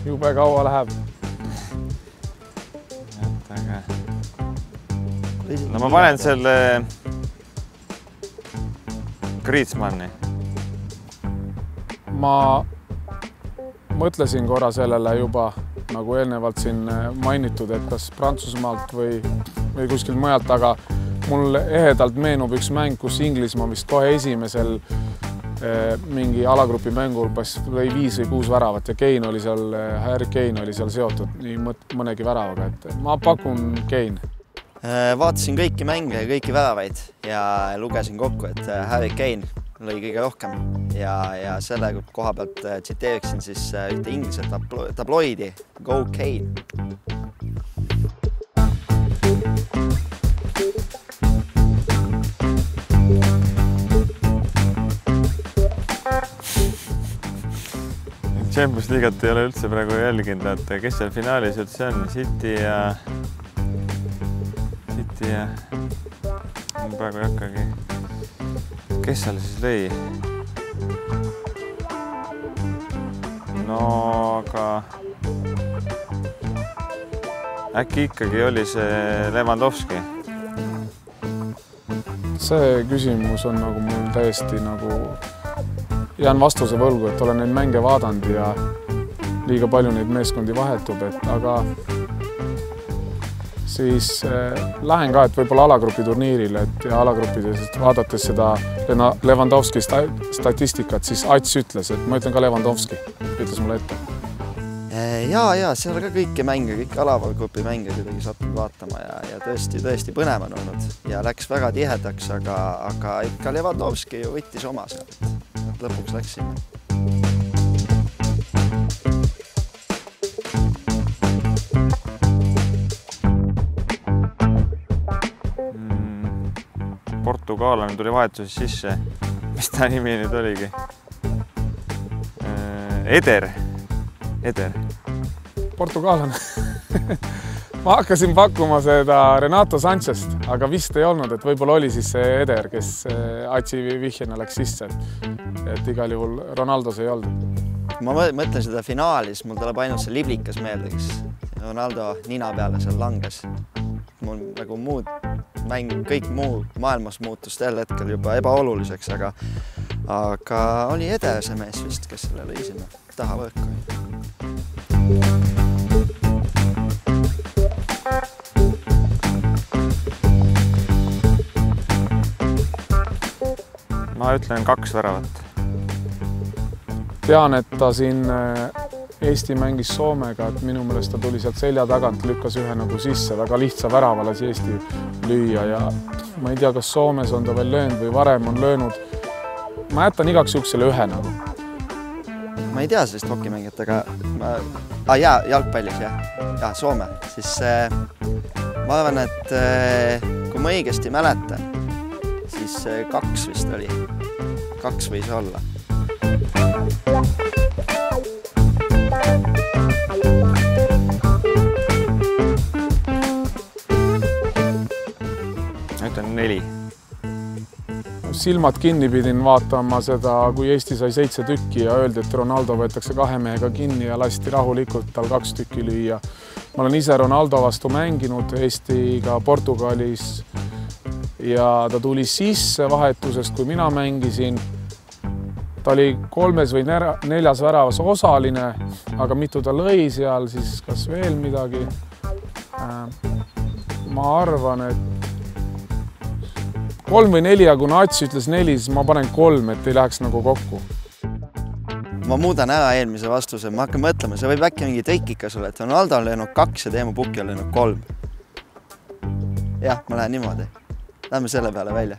Jube kaua läheb. No ma panen selle Griezmanni. Ma mõtlesin korra sellele juba, nagu eelnevalt siin mainitud, et kas Prantsusmaalt või kuskilt mujalt, aga mul ehedalt meenub üks mäng, kus Inglismaa vist kohe esimesel mingi alagrupi mängul lõi 5 või 6 väravat ja Harry Kane oli seal seotud nii mõnegi väravaga, et ma pakun Kane. Vaatasin kõiki mänge ja kõiki väravaid ja lugesin kokku, et Harry Kane lõi kõige rohkem ja selle koha pealt tsiteeriksin siis ühte inglise tabloidi Go Kane. Champions League't ei ole üldse praegu jälginud, et kes seal finaalis üldse on, City ja ma praegu ei hakkagi. Kes seal siis lõi? No aga äkki ikkagi oli see Lewandowski? See küsimus on nagu mul täiesti nagu jään vastuse võlgu, et olen neid mänge vaadanud ja liiga palju neid meeskondi vahetub, aga siis lähen ka, et võib-olla alagrupi turniiril, et ja alagrupides vaadates seda Lewandowski statistikat, siis Ats ütles, et ma ütlen ka Lewandowski, ütles mulle ette. Ja seal ka kõiki mänge, kõik alagrupi mänge kuidagi sattunud vaatama ja tõesti põnev on olnud ja läks väga tihedaks, aga ikka Lewandowski ju võttis oma seal, et lõpuks läksime. Portugaalane tuli vahetuses sisse. Mis ta nimi nüüd oligi? Eder. Portugaalane. Ma hakkasin pakkuma seda Renato Sanchest, aga vist ei olnud, et võib-olla oli siis see Eder, kes Atsi vihjena läks sisse. Et igal juhul Ronaldos ei olnud. Ma mõtlen seda finaalis, mul tuleb ainult see liblikas meelde, kes Ronaldo nina peale seal langes. Mul nagu muud mäng, kõik muu maailmas muutus tähel hetkel juba ebaoluliseks, aga oli Eder see mees vist, kes selle lõi sinna taha võrku. Ma ütlen 2 väravat. Tean, et ta siin Eesti mängis Soomega, et minu meelest ta tuli sealt selja tagant, lükkas ühe nagu sisse, väga lihtsa värava lasi Eesti lüüa ja ma ei tea, kas Soomes on ta veel löönud või varem on löönud. Ma jätan igaks juhuks selle ühe nagu. Ma ei tea sellist hokimängijat, aga jalgpallis ja Soome. Siis ma arvan, et kui ma õigesti mäletan, siis 2 vist oli. 2 võis olla. Ütlen 4. Silmad kinni pidin vaatama seda, kui Eesti sai 7 tükki ja öeldi, et Ronaldo võetakse 2 mehega kinni ja lasti rahulikult tal 2 tükki lüüa. Ma olen ise Ronaldo vastu mänginud Eestiga Portugalis ja ta tuli sisse vahetusest, kui mina mängisin. Ta oli 3 või 4 väravas osaline, aga mitu ta lõi seal, siis kas veel midagi. Ma arvan, et 3 või 4, kuna Ats ütles 4, siis ma panen 3, et ei läheks nagu kokku. Ma muudan ära eelmise vastuse, ma hakkan mõtlema, see võib äkki mingi trikika sulle, et Ronaldo on löönud 2 ja Teemu Pukki on löönud 3. Jah, ma lähen niimoodi. Lähme selle peale välja.